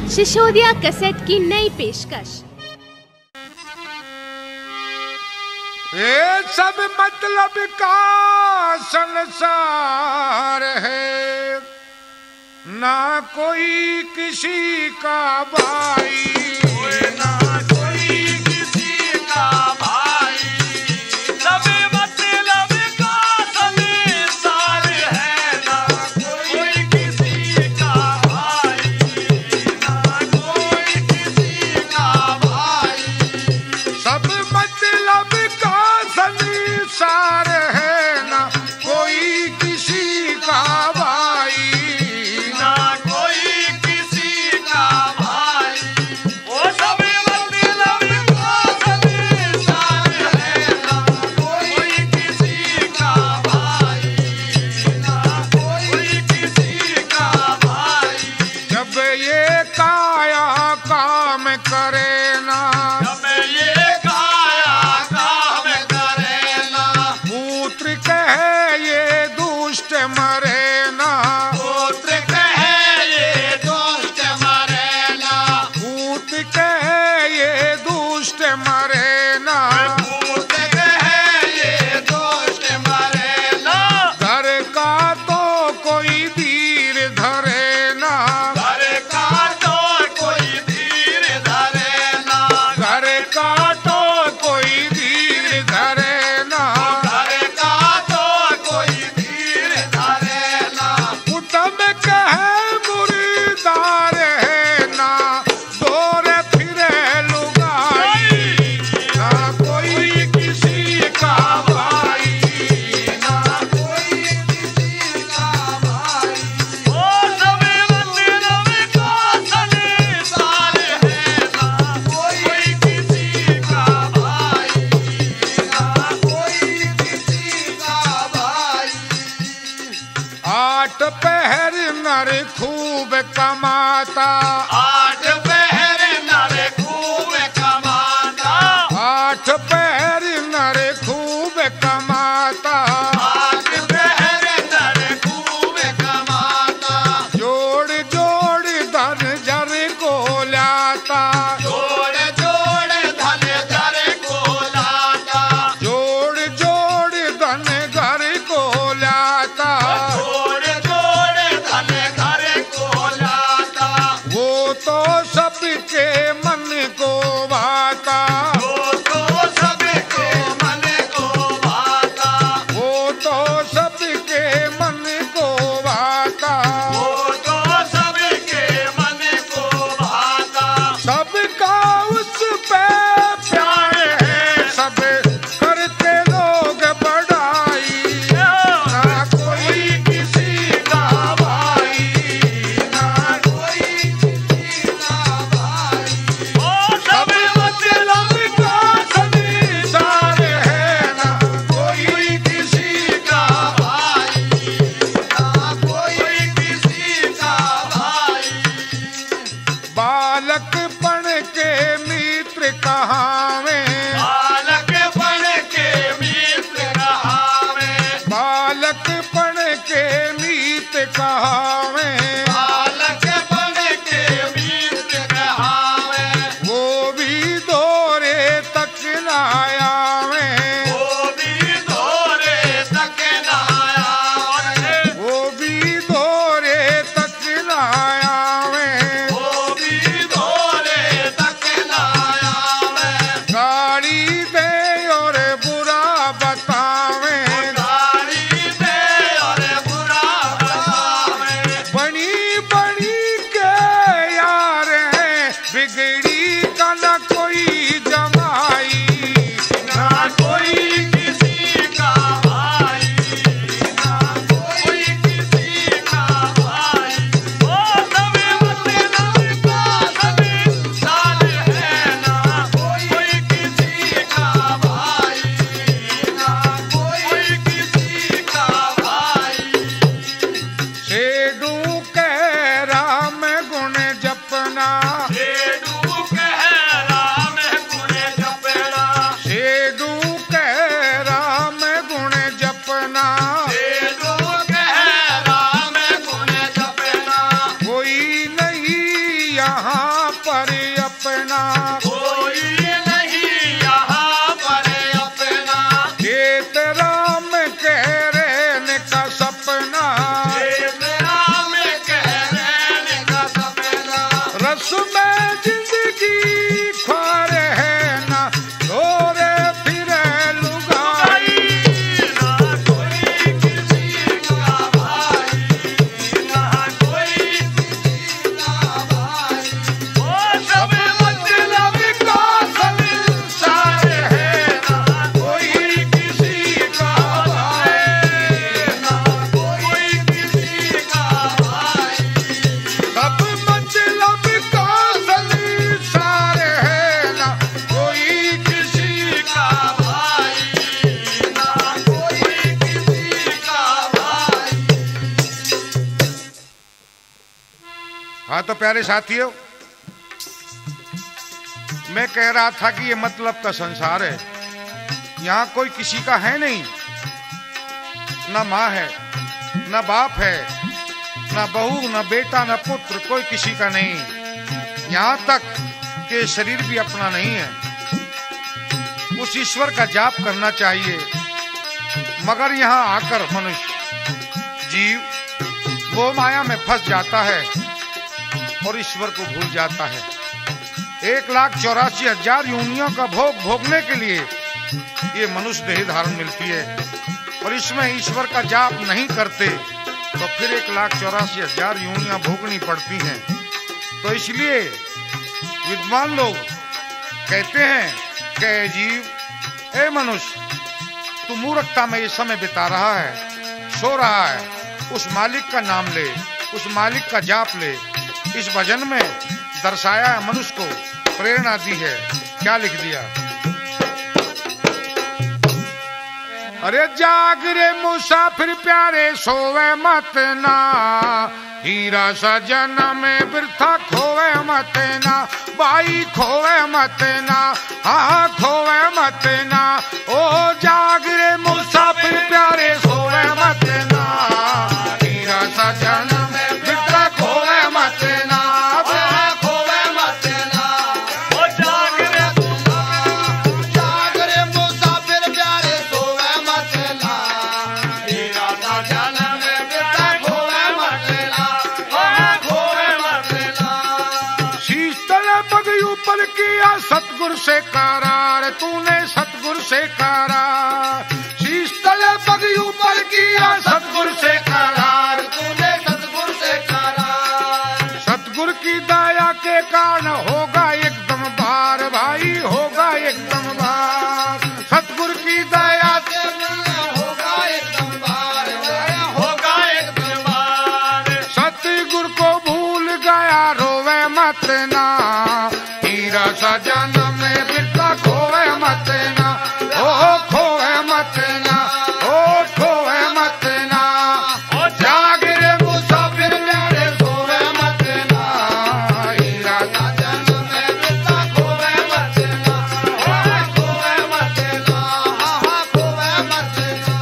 Sisodia cassette की नई पेशकश। ये सब मतलब का संसार है, ना कोई किसी का भाई, ना कोई किसी का भाई। सब मतलब का संसार है, ना कोई किसी का भाई, ना कोई किसी का भाई। सब मतलब का संसार है, ना कोई किसी का भाई, ना कोई किसी का भाई। वो सब मतलब का संसार है, ना कोई किसी का भाई, ना कोई किसी का भाई। जब ये काया काम करे ना, जब ये काया काम करे ना, पुत्र कहे ये दुष्ट मरे ना, पुत्र कहे ये दुष्ट मरे ना, पुत्र कहे ये दुष्ट मरे ना, पुत्र कहे ये दुष्ट मरे ना। घर का तो कोई धीर धरे ना, घर का तो कोई धीर धरे ना, घर का तो कोई धीर धरे ना, घर का तो कोई धीर धरे ना। उत्तम कहे मुरीदार है ना, दौर फिरे लुगाई, ना कोई किसी का भाई, ना कोई किसी का भाई। ओ सब मतलब का संसार है, ना कोई किसी का भाई, ना कोई किसी का भाई। आठ पहर नर खूब कमाता, आठ पहर नर खूब कमाता, आठ पहर नर खूब कमाता, आठ पहर नर खूब कमाता। जोड़ जोड़ धन जर को लाता, जोड़ जोड़ धन जर को लाता, जोड़ जोड़ धन घर को लाता, जोड़ जोड़ धन घर को लाता। वो तो सबके मन को भाता, वो तो सबके मन को भाता, वो तो सबके मन को भाता, वो तो सबके मन को भाता। सबका उस पे प्यार है, सब करते लोग बड़ाई, ना कोई किसी का भाई, ना कोई किसी का यहाँ पर अपना, कोई नहीं यहाँ पर अपना, ये तेरा मैं कह रहने का सपना, ये तेरा मैं कह रहने का सपना, रस में जिंदगी ख्वार है ना, दौरे फिरे लुगाई, ना कोई किसी का भाई, ना कोई किसी का भाई, ओ सब मतलब का संसार है, ना कोई किसी का भाई, ना कोई किसी का भाई, सब मतलब का संसार है ना, कोई किसी का भाई, ना कोई किसी का भाई। हाँ तो प्यारे साथियों, मैं कह रहा था कि ये मतलब का संसार है, यहाँ कोई किसी का है नहीं, ना माँ है, ना बाप है, ना बहू, ना बेटा, ना पुत्र, कोई किसी का नहीं, यहाँ तक कि शरीर भी अपना नहीं है। उस ईश्वर का जाप करना चाहिए, मगर यहाँ आकर मनुष्य जीव वो माया में फंस जाता है और ईश्वर को भूल जाता है। 1,84,000 योनियों का भोग भोगने के लिए ये मनुष्य देह धारण मिलती है, और इसमें ईश्वर का जाप नहीं करते तो फिर 1,84,000 योनियां भोगनी पड़ती हैं। तो इसलिए विद्वान लोग कहते हैं कि जीव, ए मनुष्य, तू मूर्खता में ये समय बिता रहा है, सो रहा है, उस मालिक का नाम ले, उस मालिक का जाप ले। इस भजन में दर्शाया है, मनुष्य को प्रेरणा दी है। क्या लिख दिया? अरे जाग रे मुसाफिर प्यारे, सोवे मत ना, हीरा सजन में वृथा खोवे मत ना, भाई खोवे मत ना, हाँ खोवे मत ना। ओ जाग रे मुसाफिर प्यारे, सोवे मत ना, हीरा सजन में वृथा खोवे मत ना, खोवे मत ना। ओ जाग रे मुसाफिर प्यारे, सोवे मत ना, हीरा सजन में वृथा खोवे मत ना, खोवे मत ना। शीतल पग ऊपर किया सतगुरु से करार, तूने सतगुरु से करार। शीतल पग ऊपर किया सतगुरु से करार, तूने सतगुरु से करार। सतगुरु की दया के कारण होगा एकदम बार, भाई होगा एकदम बार। सतगुरु की दया से होगा एकदम बार, होगा एकदम बार। सतगुरु को भूल गया रोवे मत ना, हीरा सजन में बिरता खोवे मत ना, ओ खोवे मत ना, ओ खोवे मत ना। ओ जाग रे मुसाफिर प्यारे, सोवे मत ना, हीरा सजन में बिरता खोवे मत ना, खोवे मत ना, खोवे मत ना।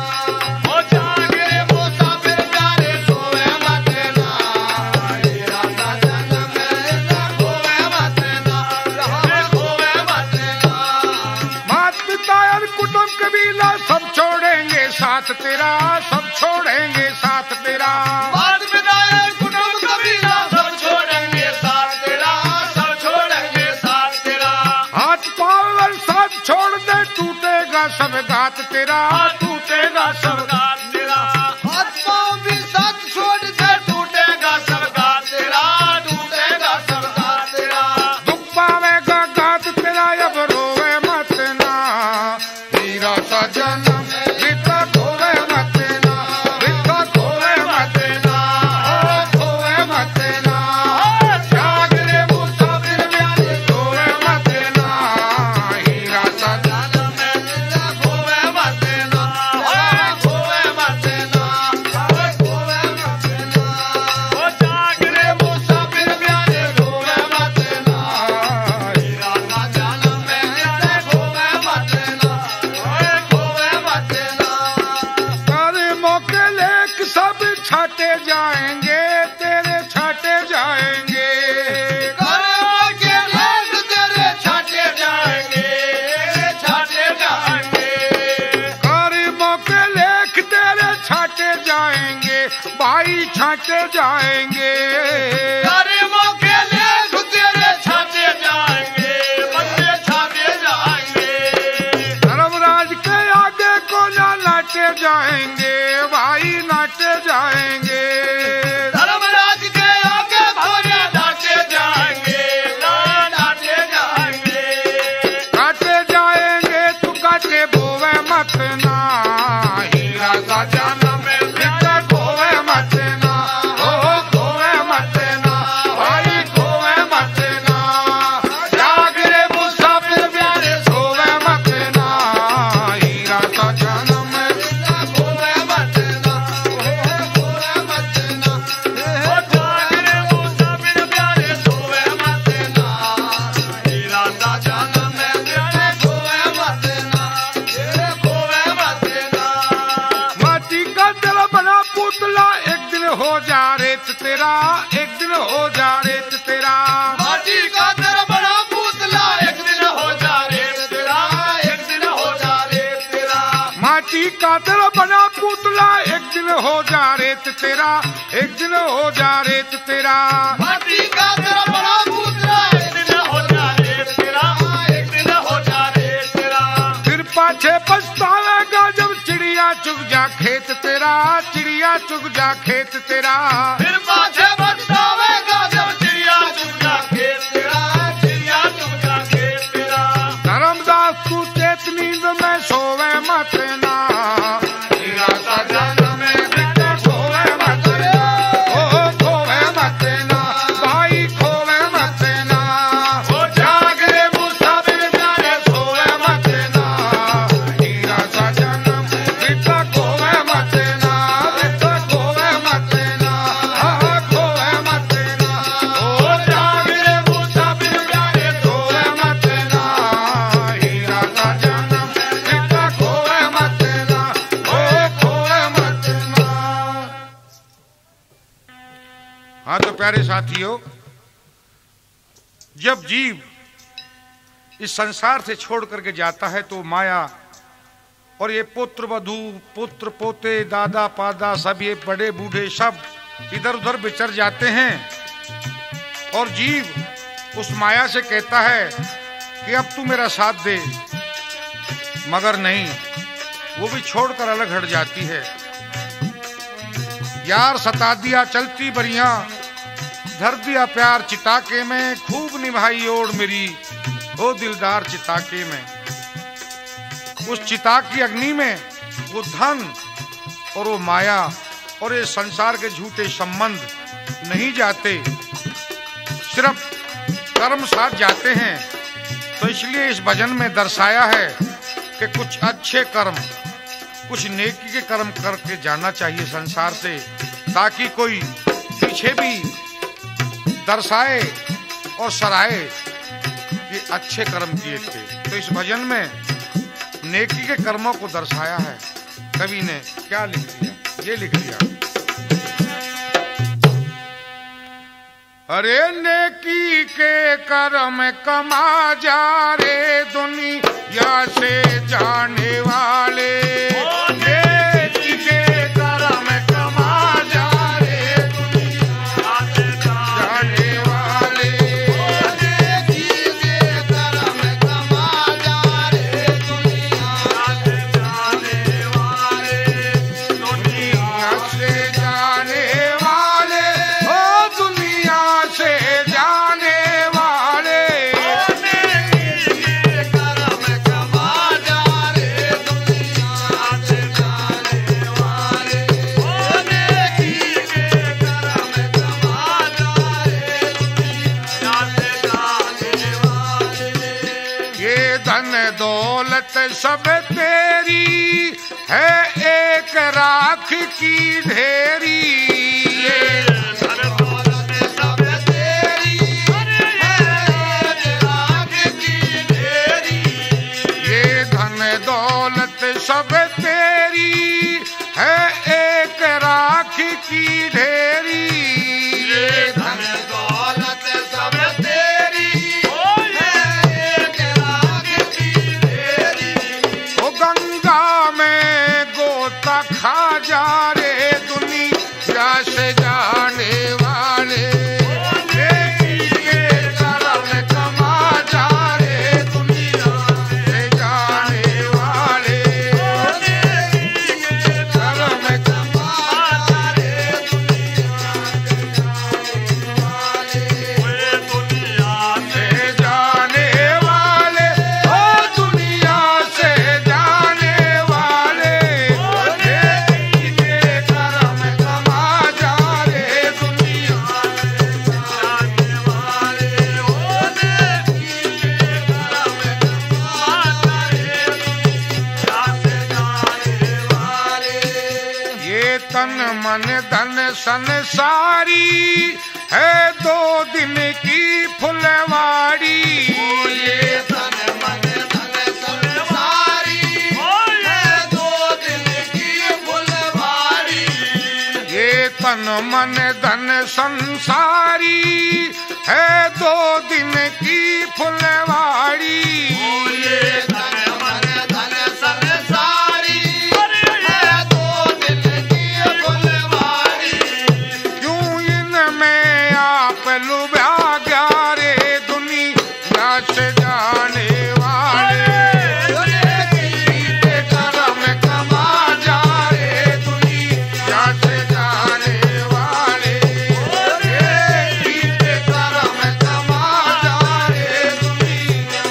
ओ जाग रे मुसाफिर प्यारे, सोवे मत ना, हीरा सजन में बिरता खोवे मत ना, खोवे मत ना। मात पिता और कुटुंब कबीला सब छोड़ेंगे साथ तेरा, सब छोड़ेंगे साथ तेरा। मात पिता कुटुंब कबीला सब छोड़ेंगे साथ तेरा, सब छोड़ेंगे साथ तेरा। हाथ पाँव और साथ छोड़ दे, टूटेगा सब गात तेरा, टूटेगा सब गात तेरा। हाथ पाँव भी साथ छोड़ दे, टूटेगा सब गात तेरा, टूटेगा सब गात तेरा। दुख पावेगा गात तेरा, अब रोवे मत ना, हीरा सजन बिरता खोवे मत ना, बिरता खोवे मत ना, ओ खोवे मत ना। जाग रे मुसाफिर प्यारे, खोवे मत ना, हीरा सजन खोवे मत ना, खोवे छांटे जाएंगे, गरीबों के लेख तेरे छाटे जाएंगे, बंदे छाटे जाएंगे। धर्मराज के आगे को ना नाटे जाएंगे, भाई नाटे जाएंगे। धर्मराज के आगे भोरे नाटे जाएंगे, नाटे जाएंगे। काटे जाएंगे तू काटे बोवे मत ना, हीरा का जन्म बेटा खोवे मत ना, ओ खोवे मत ना, भाई खोवे मत ना। जाग रे मुसाफिर प्यारे सोवे मत ना, हीरा का जन्म बेटा खोवे मत ना, खोवे मत ना, ओ जागरे मुसाफिर प्यारे सोवे मत ना, हीरा का जन्म प्यारे खोवे मत ना, खोवे मत ना। माटी का दिल बना पुतला एक दिन हो जा रेत तेरा, एक दिन हो जा रेत तेरा। माटी का तेरा बड़ा पुतला एक दिन हो जा रे तेरा, एक दिन हो जा रे तेरा। माटी का दिल बना पुतला एक दिन हो जा रेत तेरा, एक दिन हो जा रेत तेरा। माटी का तेरा बड़ा पुतला एक दिन हो जा रे तेरा, एक दिन हो जा रे तेरा। फिर पाछे पछतावेगा जब चिड़िया चुग जा खेत तेरा, चिड़िया चुग जा खेत तेरा। फिर पाछे बचतावेगा जब चिड़िया चुग जा खेत तेरा, चिड़िया चुग जा खेत तेरा। धर्मदास तू चेत नींद में सोवे मत ना, हीरा का जन्म बेटा खोवे मत ना, ओ खोवे मत ना, भाई खोवे मत ना। ओ जाग रे मुसाफिर प्यारे सोवे मत ना, हीरा का जन्म बेटा खोवे मत ना, बेटा खोवे मत ना, हाँ खोवे मत ना। ओ जाग रे मुसाफिर प्यारे सोवे मत ना, हीरा का जन्म बेटा खोवे मत ना, ओ खोवे मत ना। हाँ तो प्यारे साथियों, जब जीव इस संसार से छोड़ करके जाता है तो माया और ये पुत्र वधू, पुत्र पोते, दादा पादा सब ये बड़े बूढ़े सब इधर उधर बिचर जाते हैं और जीव उस माया से कहता है कि अब तू मेरा साथ दे, मगर नहीं, वो भी छोड़कर अलग हट जाती है। यार सता दिया चलती बरिया, धर दिया प्यार चिताके में, खूब निभाई ओड़ मेरी ओ दिलदार चिताके में। उस चिता की अग्नि में वो धन और वो माया और ये संसार के झूठे संबंध नहीं जाते, सिर्फ कर्म साथ जाते हैं। तो इसलिए इस भजन में दर्शाया है कि कुछ अच्छे कर्म, कुछ नेकी के कर्म करके जाना चाहिए संसार से, ताकि कोई पीछे भी दर्शाए और सराहे कि अच्छे कर्म किए थे। तो इस भजन में नेकी के कर्मों को दर्शाया है। कवि ने क्या लिख दिया, ये लिख दिया, अरे नेकी के कर्म कमा जा रे दुनिया से जाने वाले, नेकी के कर्म कमा जा रे दुनिया से जाने वाले, नेकी के कर्म कमा जा रे दुनिया से जाने वाले, दुनिया से जाने वाले, ओ दुनिया से जाने वाले। नेकी के कर्म कमा जा रे दुनिया से जाने वाले, नेकी के कर्म कमा जा रे दुनिया से जाने वाले। ये धन दौलत सब तेरी है, एक राख की ढेरी। ये धन दौलत सब तेरी है, राग की ढेरी। ये धन दौलत सब तेरी है, एक राख की ढेरी। ये धन दौलत सब तेरी है, एक राग की ढेरी। ओ गंगा में गोता खा जा रे दुनिया से जा मन धन संसारी है 2 दिन की फुलवाड़ी। ये तन मन धन संसारी है 2 दिन की फुलवाड़ी। ये तन मन धन संसारी है 2 दिन की फुलवाड़ी। ये तन मन धन संसारी है 2 दिन की फुलवाड़ी। क्यों इनमें आप लुभा गया रे दुनिया से जाने वाले। करम कमा जा रे दुनिया से जाने वाले। करम कमा जा रे दुनिया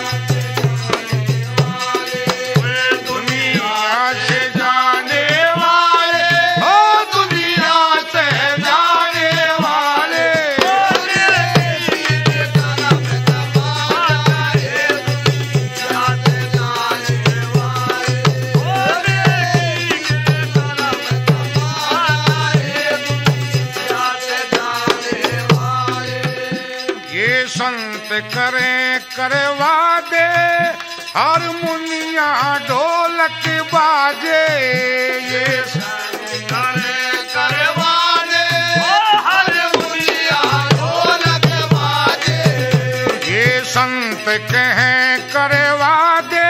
दुनिया से जाने वाले, ओ दुनिया से जाने वाले। ये संत करें करवा दे हारमोनिया ढोलक बाजे। ये ये संत कहें करवा दे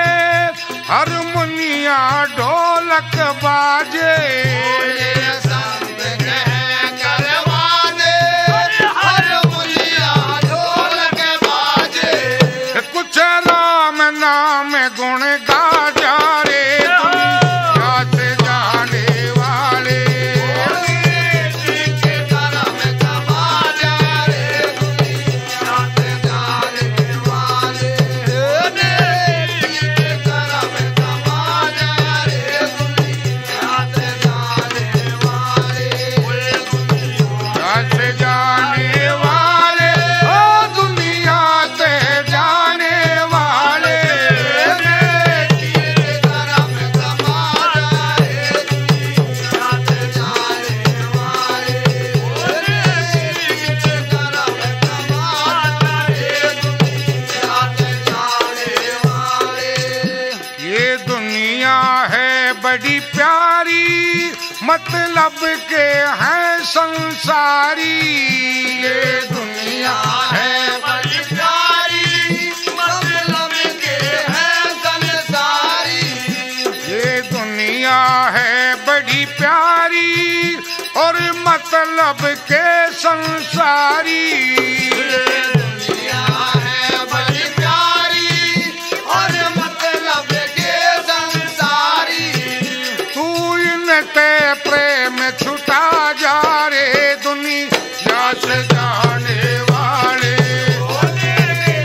हारमोनिया ढोलक बाजे। कुछ राम नाम गुण गा जा रे दुनिया से जाने वाले। दुनिया से जाने वाले, ओ दुनिया से जाने वाले। ये दुनिया है बड़ी प्यारी, मतलब के हैं संसारी। ये दुनिया है बड़ी प्यारी, मतलब के है संसारी। ये दुनिया है बड़ी प्यारी और मतलब के संसारी। दुनिया है बड़ी प्यारी और मतलब के संसारी। तू इनते प्रेम छुटा जा रे दुनिया से जाने वाले।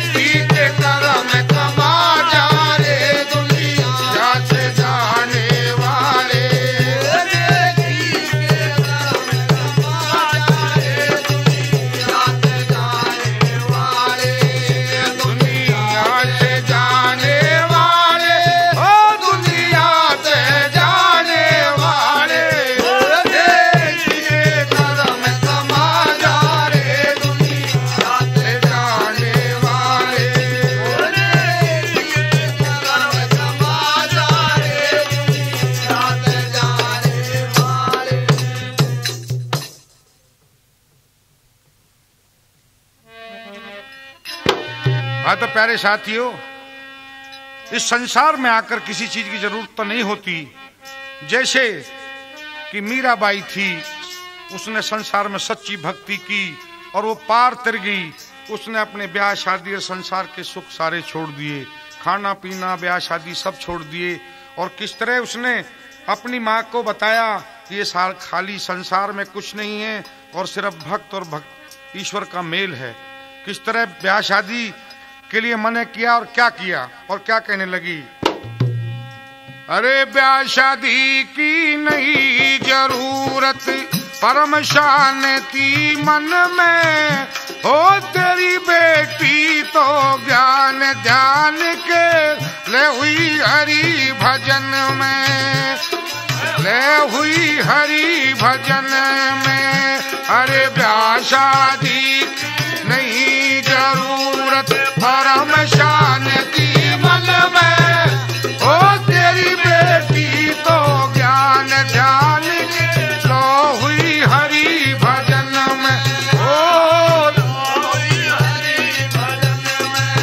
सीधे करम कमा जा रे दुनिया से जाने वाले। दुनिया से जाने वाले, ओ दुनिया से जाने वाले। करम कमा जा रे दुनिया से जाने वाले। करम कमा जा रे दुनिया से जाने वाले। हाँ तो प्यारे साथियों, इस संसार में आकर किसी चीज की जरूरत तो नहीं होती। जैसे कि मीराबाई थी, उसने संसार में सच्ची भक्ति की और वो पार तर गई। उसने अपने ब्याह शादी और संसार के सुख सारे छोड़ दिए, खाना पीना ब्याह शादी सब छोड़ दिए। और किस तरह उसने अपनी माँ को बताया ये साल खाली संसार में कुछ नहीं है और सिर्फ भक्त और भक्त ईश्वर का मेल है। किस तरह ब्याह शादी के लिए मना किया और क्या किया और क्या कहने लगी। अरे ब्याह शादी की नहीं जरूरत, परम शांति मन में हो तेरी बेटी तो ज्ञान ध्यान के ले हुई हरि भजन में, ले हुई हरि भजन में। अरे ब्याह शादी नहीं जरूरत परम शांति मन में। ओ तेरी बेटी तो ज्ञान ध्यान लो हुई हरि भजन में। ओ हुई हरि भजन में।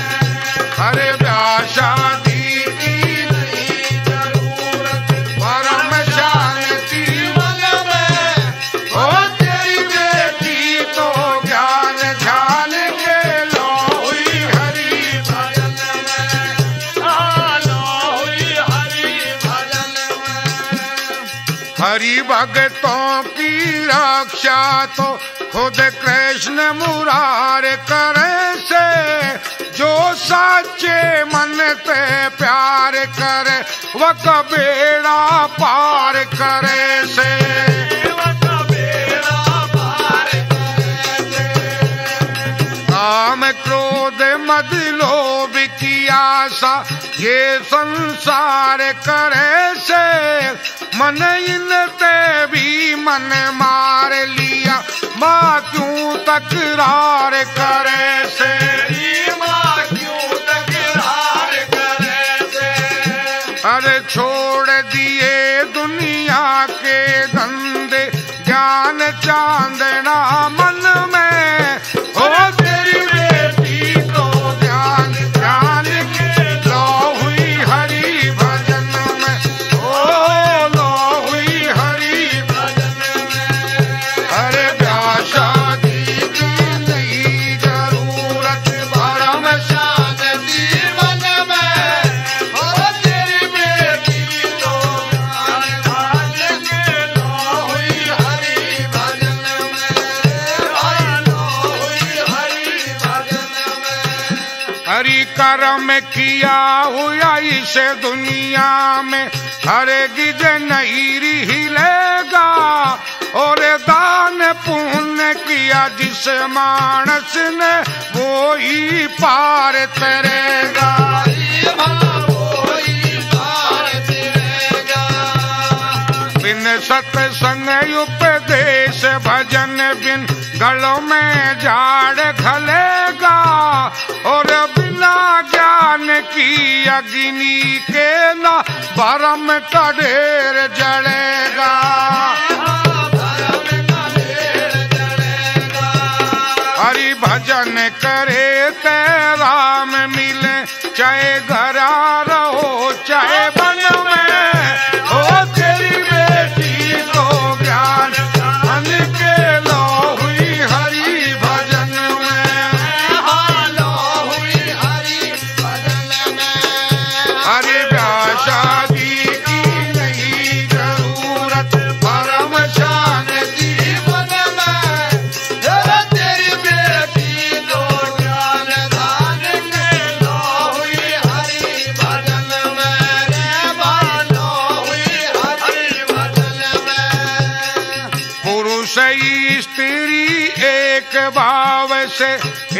अरे ब्याह शादी की नहीं जरूरत परम शांति मन में। ओ तेरी बेटी तो ज्ञान ध्यान के लो हुई हरि भजन में। लो हुई हरि भजन में। हरि भक्तों की रक्षा तो खुद कृष्ण मुरारे करे से। जो सच्चे मन पे प्यार करे वह कबेड़ा पार करे से। काम क्रोध मद लोभ की आशा ये संसार करे से। मन इनते भी मन मार लिया माँ क्यों तकरार करे से। माँ क्यों तकरार करे से। अरे छोड़ दिए दुनिया के धंधे ज्ञान चांदना मन में। ओ तेरी बेटी तो ज्ञान ध्यान के लो हुई हरि भजन में। ओ लो हुई हरि भजन में। अरे ब्याह शादी की नहीं जरूरत परम शांति मन में। ओ तेरी बेटी तो ज्ञान ध्यान के लो हुई हरि भजन में। हरि कर्म किया हुआ इस दुनिया में हरे गिज नहीं हिलेगा। और दान पुण्य किया जिस मानस ने वो ही पार तरेगा। बिन सत्संग उपदेश भजन बिन गलों में झाड़ घलेगा। और बिना ज्ञान की अग्नि के ना भरम का ढेर जलेगा। हरि भजन करे ते राम मिले चाहे घरा रहो चाहे वन में। ओ तेरी बेटी तो ज्ञान धन के लो हुई हरि भजन में। लो हुई हरि भजन में। हरि ब्याह शादी की नहीं जरूरत परम शांति मन में। तेरी बेटी तो ज्ञान दान के लो हुई हरि भजन में। लो हुई हरि भजन में। पुरुष स्त्री एक भाव से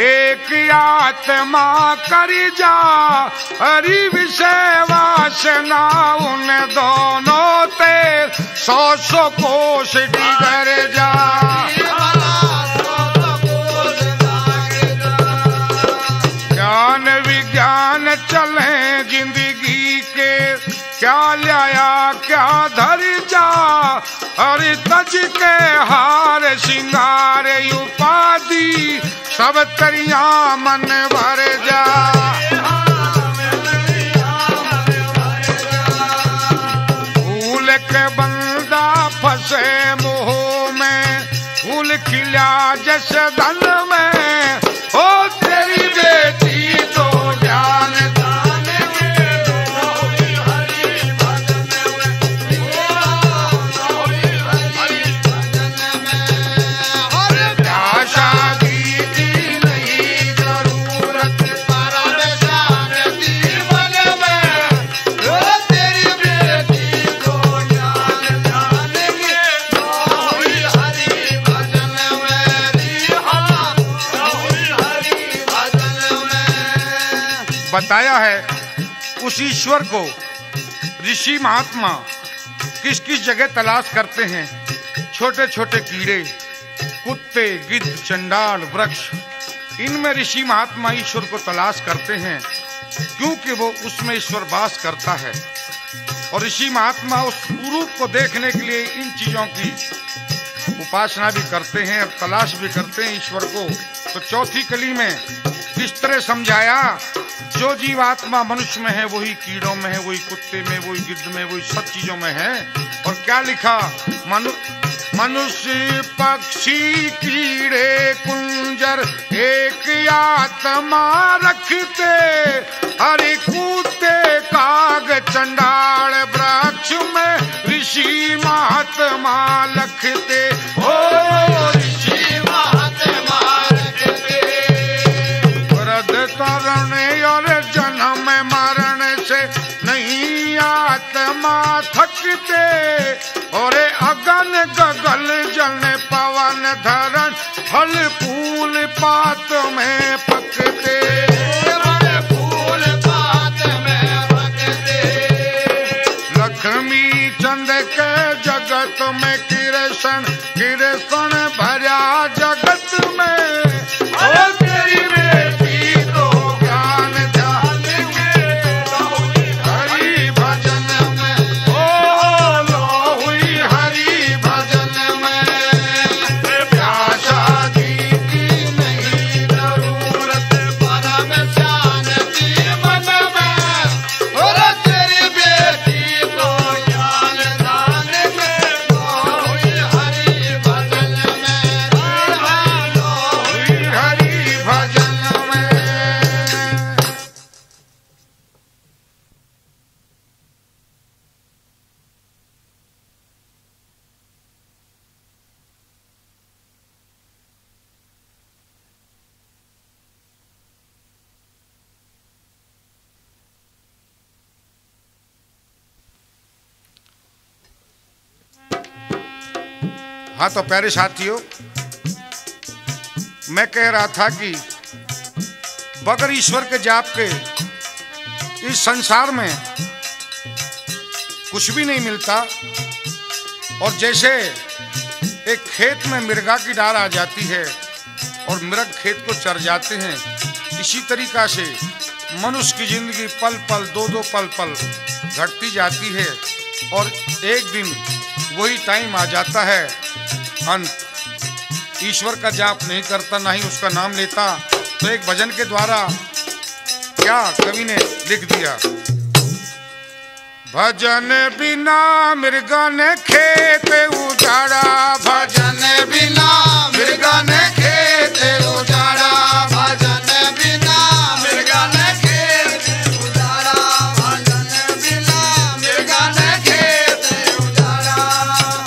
एक आत्मा कर जा। हरि विषय वासना उन दोनों ते 100 कोष डिगर जा। ज्ञान विज्ञान चले जिंदगी के क्या लाया क्या धर जा। हरि तज के हार सिंगार उपाधि सब तरिया मन भर जा। फूल के बंदा फंसे मोह में फूल खिला जैसे धन में। ओ तेरी बेटी तो ज्ञान दान के लो हुई हरि भजन में। लो हुई हरि भजन में। और ब्याह शादी की नहीं जरूरत परम शांति मन में। ओ तेरी बेटी तो ज्ञान दान के लो हुई हरि भजन में। लो हुई हरि भजन में। बताया है उस ईश्वर को ऋषि महात्मा किस किस जगह तलाश करते हैं। छोटे छोटे कीड़े, कुत्ते, गिद्ध, चंडाल, वृक्ष, इनमें ऋषि महात्मा ईश्वर को तलाश करते हैं, क्योंकि वो उसमें ईश्वर वास करता है। और ऋषि महात्मा उस रूप को देखने के लिए इन चीजों की उपासना भी करते हैं और तलाश भी करते हैं ईश्वर को। तो चौथी कली में इस तरह समझाया, जो जीवात्मा मनुष्य में है वही कीड़ों में है, वही कुत्ते में, वही गिद्ध में, वही सब चीजों में है। और क्या लिखा, मनुष्य पक्षी कीड़े कुंजर एक आत्मा रखते, हरि कूते काग चंडाल वृक्ष में ऋषि महात्मा लखते। ओ ऋषि महात्मा लखते, वृद्ध तरण और जन्म मरण से नहीं आत्मा थकते, और अगन गगल जल पवन धरण फल फूल पात में पकते। फूल पात में पकते, लक्ष्मी चंद के जगत में कृष्ण कृष्ण भरा जगत में, और तेरी बेटी तो ज्ञान ध्यान के हरि भजन में, ओ लो हुई हरि भजन में। प्यासा जी की नहीं जरूरत, परम शांति मन में, और तेरी बेटी तो ज्ञान ध्यान में, लो हुई हरि भजन में, लो हुई हरि भजन में। हाँ तो प्यारे साथियों, मैं कह रहा था कि बगैर ईश्वर के जाप के इस संसार में कुछ भी नहीं मिलता। और जैसे एक खेत में मृगा की डार आ जाती है और मृग खेत को चर जाते हैं, इसी तरीका से मनुष्य की जिंदगी पल पल, दो दो पल पल घटती जाती है, और एक दिन वही टाइम आ जाता है अंत। ईश्वर का जाप नहीं करता, ना ही उसका नाम लेता। तो एक भजन के द्वारा क्या कवि ने लिख दिया, भजन बिना मृगा ने खेत उजाड़ा, भजन बिना मृगा ने खेत उजाड़ा, भजन बिना मृगा ने खेत उजाड़ा, भजन बिना मृगा ने खेत उजाड़ा।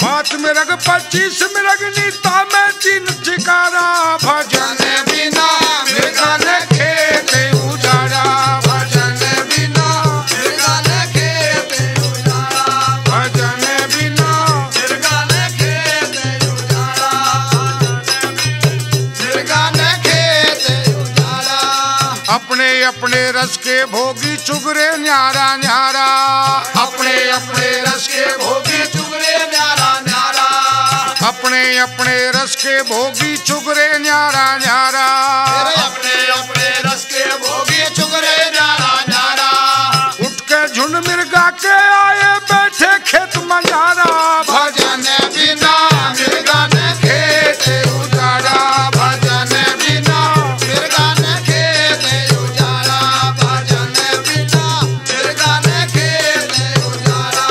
5 मृग 25 मृग नीता में 3 चिकारा, भजन बिना मृगा ने खेत उजाड़ा, भजन बिना मृगा ने खेत उजाड़ा, भजन बिना मृगा ने खेत उजाड़ा, मृगा ने खेत उजाड़ा। अपने अपने रस के भोगी चुगरे न्यारा न्यारा, अपने अपने रस के भोगी चुगरे न्यारा न्यारा, अपने अपने रस के भोगी चुगरे न्यारा न्यारा, अपने अपने रस के भोगी चुगरे न्यारा न्यारा। उठ के झुंड मृगा के आए बैठे खेत मंजारा, भजन बिना मृगा ने खेत उजाड़ा, भजन बिना मृगा ने खेत उजाड़ा, भजन बिना मृगा ने खेत उजाड़ा।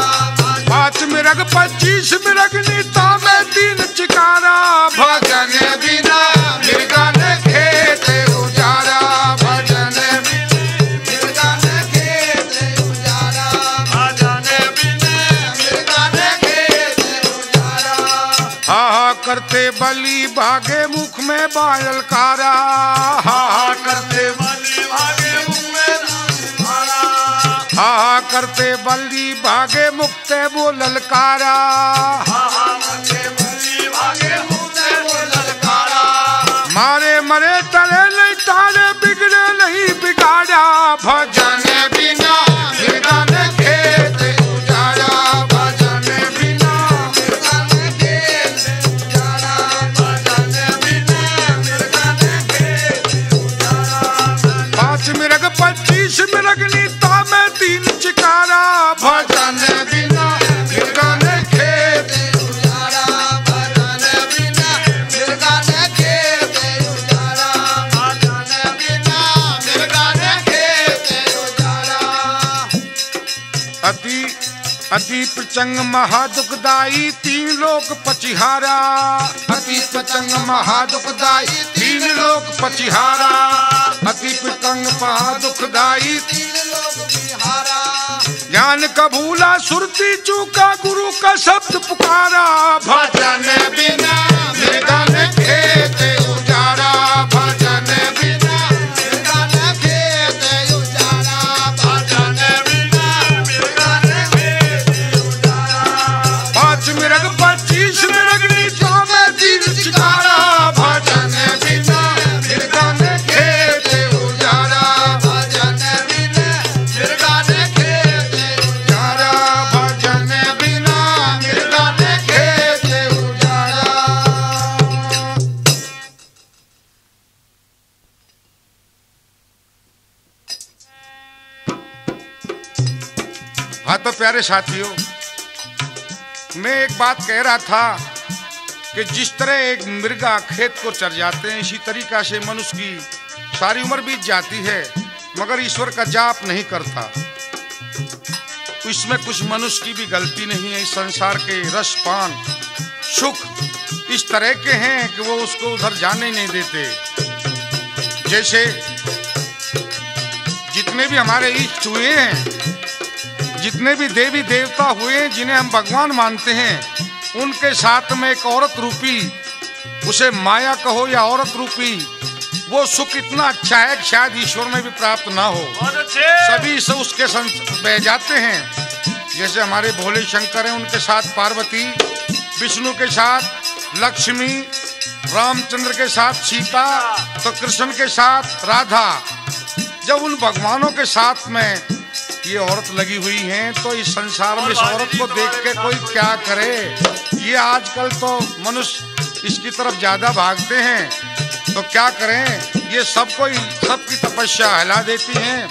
5 मृग 25 मृग नीता में 3 चिकारा, भजन बिना मृगा ने खेत उजाड़ा, भजन बिना मृगा ने खेत उजाड़ा, भजन बिना मृगा ने खेत उजाड़ा। हा हा करते बलि भागे मुख में बालकारा, हा हा करते बलि भागे मुख में बालकारा, हा हा करते बलि भागे मुक्ते वो ललकारा, हा हा करते बलि भागे मुक्ते वो ललकारा। मारे मरे तले नहीं तारे, बिगड़े नहीं बिगाड़ा, भजन बिना मृगा ने खेत उजाड़ा, भजन बिना मृग 25 मृगनीता में 3 चिकारा भजन बिना मृगा ने खेत उजाड़ा भजन बिना मृगा ने खेत उजाड़ा भजन बिना मृगा ने खेत उजाड़ा। अति प्रचंग महादुखदाई 3 लोक पचिहारा अति प्रचंग महादुखदाई 3 लोक पचिहारा अति प्रचंग महादुखदाई 3 लोक बिहारा। ज्ञान का भूला सुरती चूका गुरु का शब्द पुकारा भजन बिना मृगा ने खेत उजाड़ा भजन बिना मृगा ने खेत उजाड़ा भजन बिना मृगा ने खेत उजाड़ा। 5 मृग 25 मृगनीता में 3 चिकारा भजन बिना मृगा ने खेत उजाड़ा भजन बिना मृगा ने खेत उजाड़ा भजन बिना मृगा ने खेत उजाड़ा। हाँ तो प्यारे साथियों, मैं एक बात कह रहा था कि जिस तरह एक मृगा खेत को चर जाते हैं, इसी तरीका से मनुष्य की सारी उम्र बीत जाती है मगर ईश्वर का जाप नहीं करता। तो इसमें कुछ मनुष्य की भी गलती नहीं है। इस संसार के रसपान सुख इस तरह के हैं कि वो उसको उधर जाने नहीं देते। जैसे जितने भी हमारे इष्ट हुए हैं, जितने भी देवी देवता हुए जिन्हें हम भगवान मानते हैं, उनके साथ में एक औरत रूपी, उसे माया कहो या औरत रूपी, वो सुख इतना अच्छा है कि शायद ईश्वर में भी प्राप्त ना हो। सभी से उसके संग बह जाते हैं। जैसे हमारे भोले शंकर हैं, उनके साथ पार्वती, विष्णु के साथ लक्ष्मी, रामचंद्र के साथ सीता, तो कृष्ण के साथ राधा। जब उन भगवानों के साथ में ये औरत लगी हुई हैं तो इस संसार में इस औरत को देख के कोई क्या करे। ये आजकल तो मनुष्य इसकी तरफ ज्यादा भागते हैं, तो क्या करें, ये सबकी तपस्या हिला देती हैं।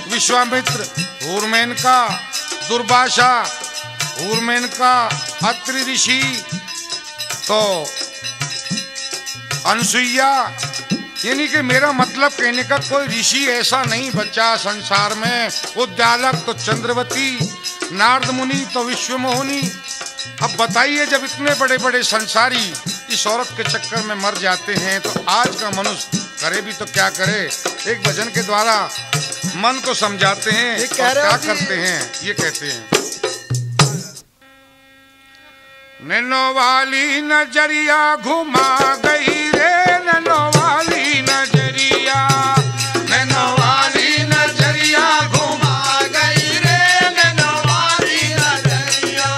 विश्वामित्र, हूरमेनका, दुर्वासा, हूरमेनका, अत्रि ऋषि, तो अनसुईया, यानी कि मेरा मतलब कहने का कोई ऋषि ऐसा नहीं बचा संसार में। उद्यालक तो चंद्रवती, नारद मुनि तो विश्वमोहिनी। अब बताइए, जब इतने बड़े बड़े संसारी इस औरत के चक्कर में मर जाते हैं तो आज का मनुष्य करे भी तो क्या करे। एक भजन के द्वारा मन को समझाते हैं और क्या करते हैं, ये कहते हैं, नैनो वाली नजरिया घुमा गई रे, नैनो वाली नजरिया, नैनो वाली नजरिया घुमा गई रे, नैनो वाली नजरिया,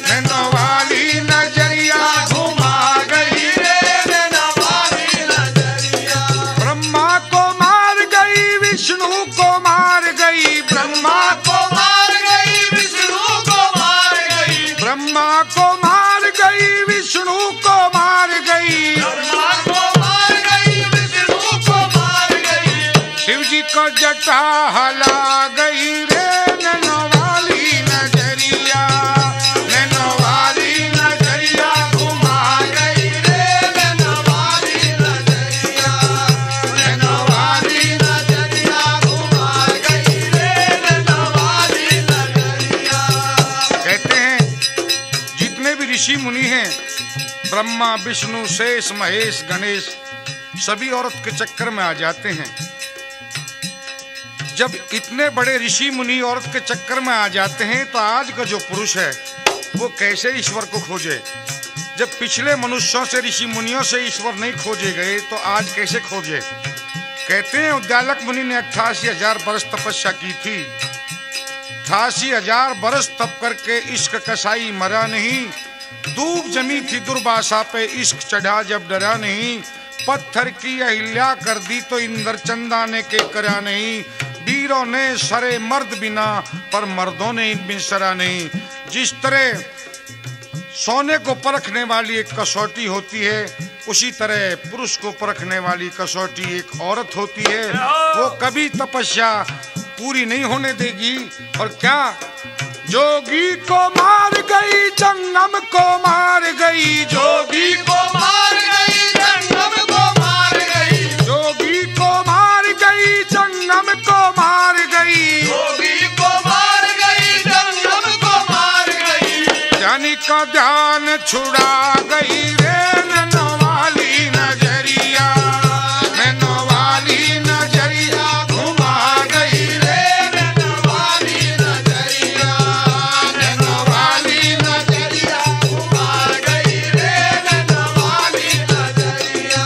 नैनो वाली नजरिया घुमा गई रे, नैनो वाली नजरिया। ब्रह्मा को मार गई, विष्णु को मार गई, ब्रह्मा को मार गई, विष्णु को मार गई, ब्रह्मा को मार गई, विष्णु को मार गई, ब्रह्मा को मार गई, विष्णु को मार गई। शिव जी को जटा हला गई रे, नैनो वाली नजरिया, नैनो वाली नजरिया घुमा गई रे, नैनो वाली नजरिया, नैनो वाली नजरिया घुमा गई रे, नैनो वाली नजरिया। कहते हैं जितने भी ऋषि मुनि हैं, ब्रह्मा, विष्णु, शेष, महेश, गणेश, सभी औरत के चक्कर में आ जाते हैं। जब इतने बड़े ऋषि मुनि औरत के चक्कर में आ जाते हैं तो आज का जो पुरुष है वो कैसे ईश्वर को खोजे। जब पिछले मनुष्यों से, ऋषि मुनियों से ईश्वर नहीं खोजे गए तो आज कैसे खोजे। कहते हैं उद्यालक मुनि ने 88,000 बरस तपस्या की थी। 88,000 बरस तप करके इश्क कसाई मरा नहीं। धूप जमी थी दुर्वासा पे, इश्क चढ़ा जब डरा नहीं। पत्थर की अहिल्या कर दी तो इंद्र चंदा ने के करा नहीं। वीरों ने सरे मर्द बिना, पर मर्दों ने इनमें सरा नहीं। जिस तरह सोने को परखने वाली एक कसौटी होती है, उसी तरह पुरुष को परखने वाली कसौटी एक औरत होती है। वो कभी तपस्या पूरी नहीं होने देगी। और क्या, जोगी को मार गई जंगम को मार गई, जोगी को मार गई जंगम को मार गई, जोगी को मार गई जंगम को मार गई, जोगी को मार गई जंगम को मार गई। ज्ञानी का ध्यान छुड़ा गई रे नैनोवाली नजरिया, नैनोवाली नजरिया घुमा गई रे नैनोवाली नजरिया, नैनोवाली नजरिया घुमा गई रे नैनोवाली नजरिया,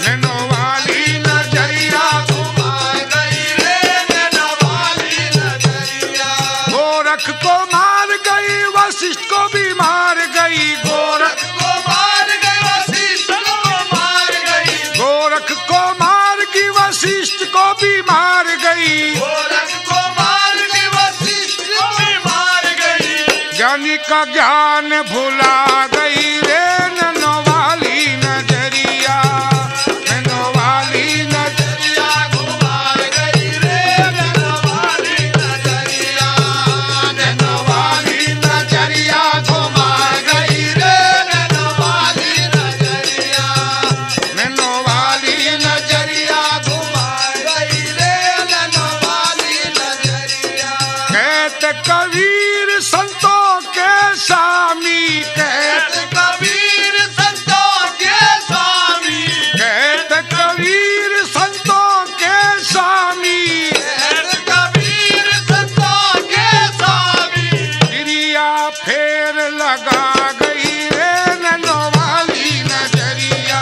नैनोवाली नजरिया घुमा गई रे नैनोवाली नजरिया। गोरख को मार गई वशिष्ठ को भी मार गई, गोरख को मार गई वशिष्ठ को मार गई, गोरख को मार गई वशिष्ठ को भी मार गई, गोरख को मार गई वशिष्ठ को भी मार गई। ज्ञानी का ज्ञान भुला गई रे नैनोवाली नजरिया, नैनोवाली नजरिया घुमा गई रे नैनोवाली नजरिया, नैनोवाली नजरिया घुमा गई रे नैनोवाली नजरिया, नैनोवाली नजरिया घुमा गई रे नैनोवाली नजरिया। कहते कबीर संतों के स्वामी, कहते कबीर संतों के स्वामी, कहते कबीर संतों के स्वामी, कबीर संतों के स्वामी। क्रिया फेर लगा गई रे नैनोवाली नजरिया,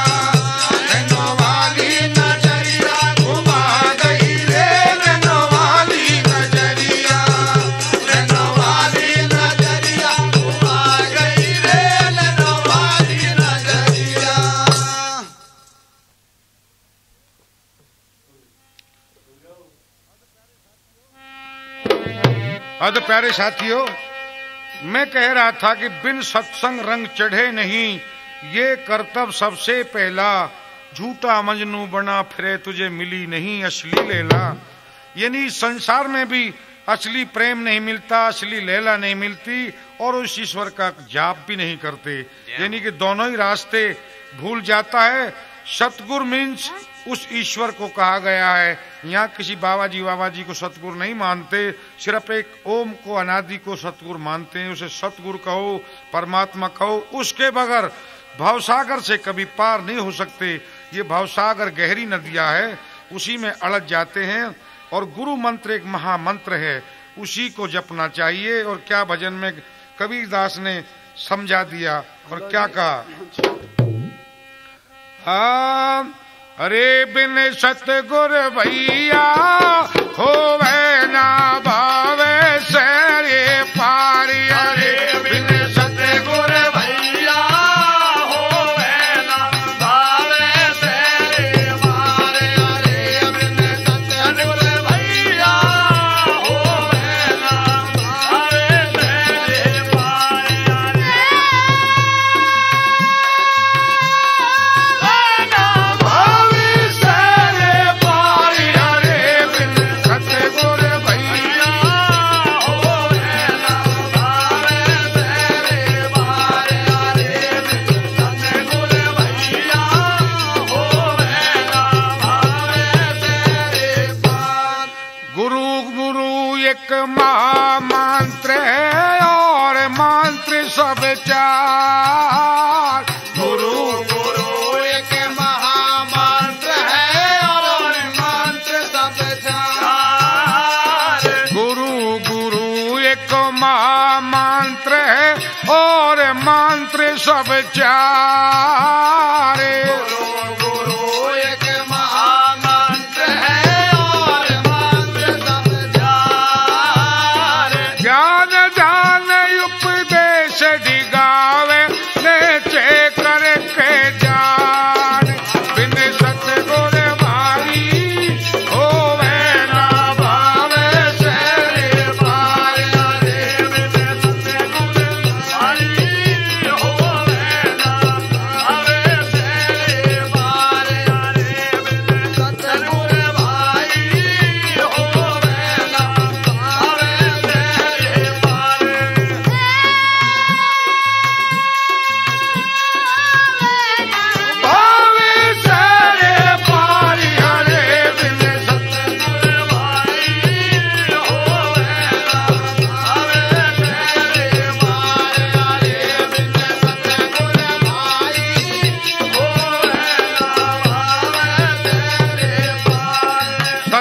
नैनोवाली नजरिया घुमा गई रे नैनोवाली नजरिया, नैनोवाली नजरिया घुमा गई रे नैनोवाली नजरिया। अद प्यारे साथियों, मैं कह रहा था कि बिन सत्संग रंग चढ़े नहीं, ये कर्तव्य सबसे पहला। झूठा मजनू बना फिरे तुझे मिली नहीं असली लैला। यानी संसार में भी असली प्रेम नहीं मिलता, असली लैला नहीं मिलती, और उस ईश्वर का जाप भी नहीं करते। यानी कि दोनों ही रास्ते भूल जाता है। सतगुरु मीन्स उस ईश्वर को कहा गया है। यहाँ किसी बाबा जी को सतगुरु नहीं मानते, सिर्फ एक ओम को, अनादि को सतगुरु मानते हैं। उसे सतगुरु कहो, परमात्मा कहो, उसके बगैर भवसागर से कभी पार नहीं हो सकते। ये भवसागर गहरी नदियां है, उसी में अड़क जाते हैं। और गुरु मंत्र एक महामंत्र है, उसी को जपना चाहिए। और क्या भजन में कबीरदास ने समझा दिया और क्या कहा, हाँ, अरे बिन सतगुर भैया होवे ना भावे सरे पारी। अरे बिन सतगुर भैया होवे ना भावे तेरे मारे। अरे बिन सतगुर भैया होवे ना भावे तेरे मारे। महामंत्र है और मंत्र सब चार। गुरु गुरु एक महामंत्र है और मंत्र सब चार। गुरु गुरु एक महामंत्र है और मंत्र सब चार। गुरु गुरु एक महामंत्र है और मंत्र सब चार। ज्ञान ध्यान उपदेश डिगावे नेचे करके जान। बिन सतगुर भाई होवे ना भावे तेरे पार। बिन सतगुर भाई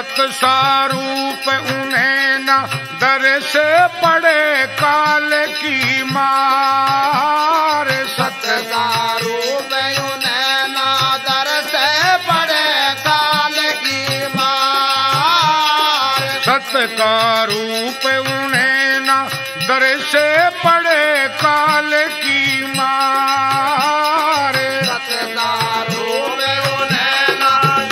सत्सारूप उन्हें न दर से पड़े काल की मार। सत्सारूप उन्हें न दर से पड़े काल की मार। सत्य का रूप उन्हें न दर से पड़े काल की मार। सत्सारूप उन्हें न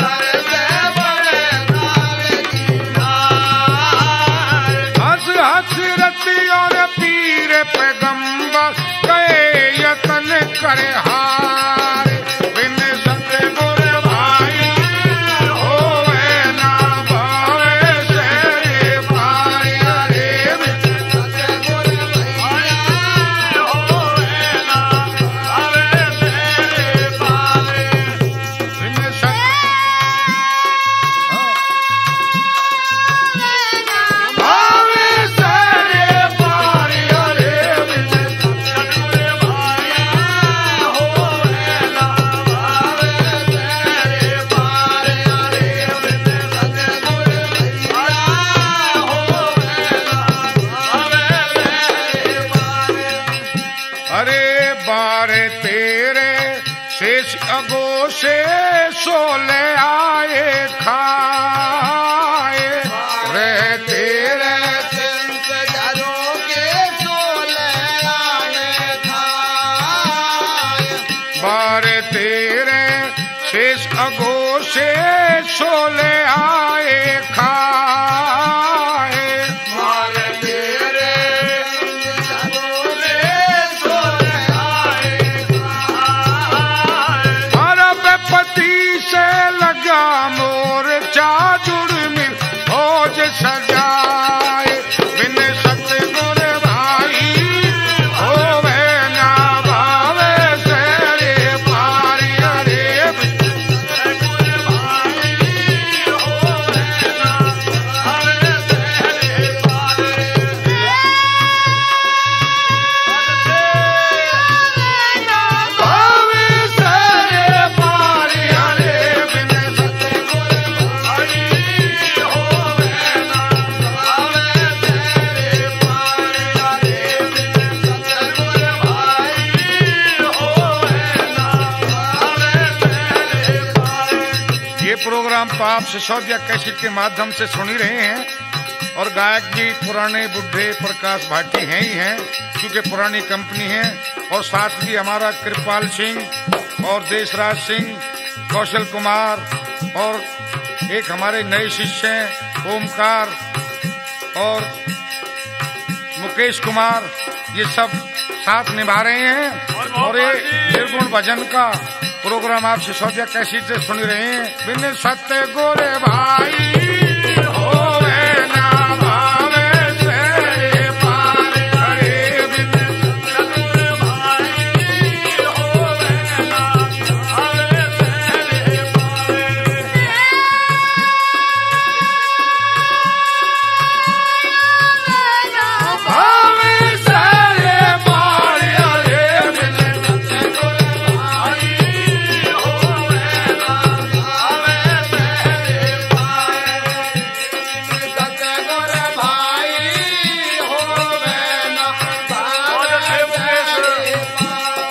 दर से पड़े काल की मार। हंस हंस रति और पीर पैगंबर गए यतन करे हार। बिन सतगुर भाई होवे ना भावे सेरे पार। अरे बिन सतगुर भैया होवे ना भावे तेरे पावे। बिन सत भावे सेरे पार। अरे बिन सतगुर भैया होवे ना भावे तेरे पावे। अरे बिन सतगुर भैया होवे ना भावे तेरे पावे। अरे बारे तेरे शेष अगो से सोले आए खाए। रे तेरे चिंत जरों के सोले आने खाए। बारे तेरे शेष अगो से सोले आए खाए। मार तेरे जरों के सोले आए खाए। अरब पति से लगा मोर्चा जुड़ मिल फौज सजाए। बिन सतगुर भाई होवे ना भावे सेरे पार। अरे बिन सतगुर भाई होवे ना भावे तेरे पावे। भावे सेरे पार। अरे बिन सतगुर भाई होवे ना भावे तेरे पावे। अरे बिन सतगुर भाई होवे ना भावे तेरे पावे। ये प्रोग्राम तो आप सिसोदिया कैसेट के माध्यम से सुन ही रहे हैं। और गायक जी पुराने बुढ़े प्रकाश भाटी हैं ही हैं, क्योंकि पुरानी कंपनी है। और साथ भी हमारा कृपाल सिंह और देशराज सिंह, कौशल कुमार और एक हमारे नए शिष्य हैं ओमकार और मुकेश कुमार, ये सब साथ निभा रहे हैं। और ये निर्गुण भजन का प्रोग्राम आप सिसोदिया कैसेट से सुन रहे हैं। बिन सतगुर भाई होवे ना भावे सेरे पार। अरे बिन सतगुर भाई होवे ना भावे तेरे पावे। भावे सेरे पार। अरे बिन सतगुर भाई होवे ना भावे तेरे पावे। सतगुर भाई होवे ना भावे तेरे पावे।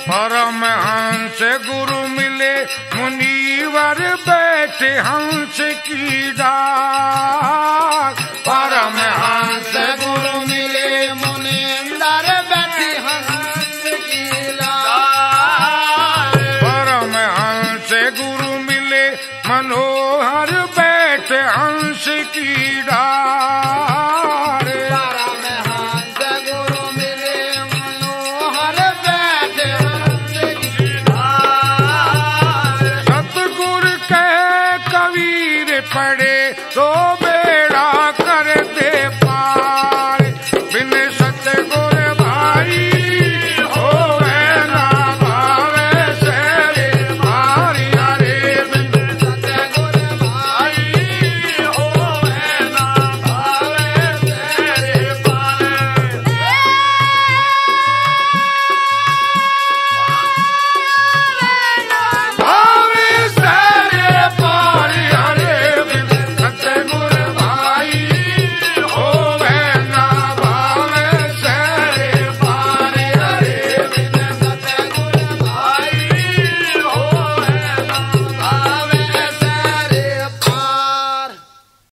परमहंस गुरु मिले मुनिवर बैठे हंस की डाल। परमहंस गुरु मिले मुनिंदर बैठी हंस की लाल। परमहंस गुरु मिले मनोहर बैठे हंस की डाल।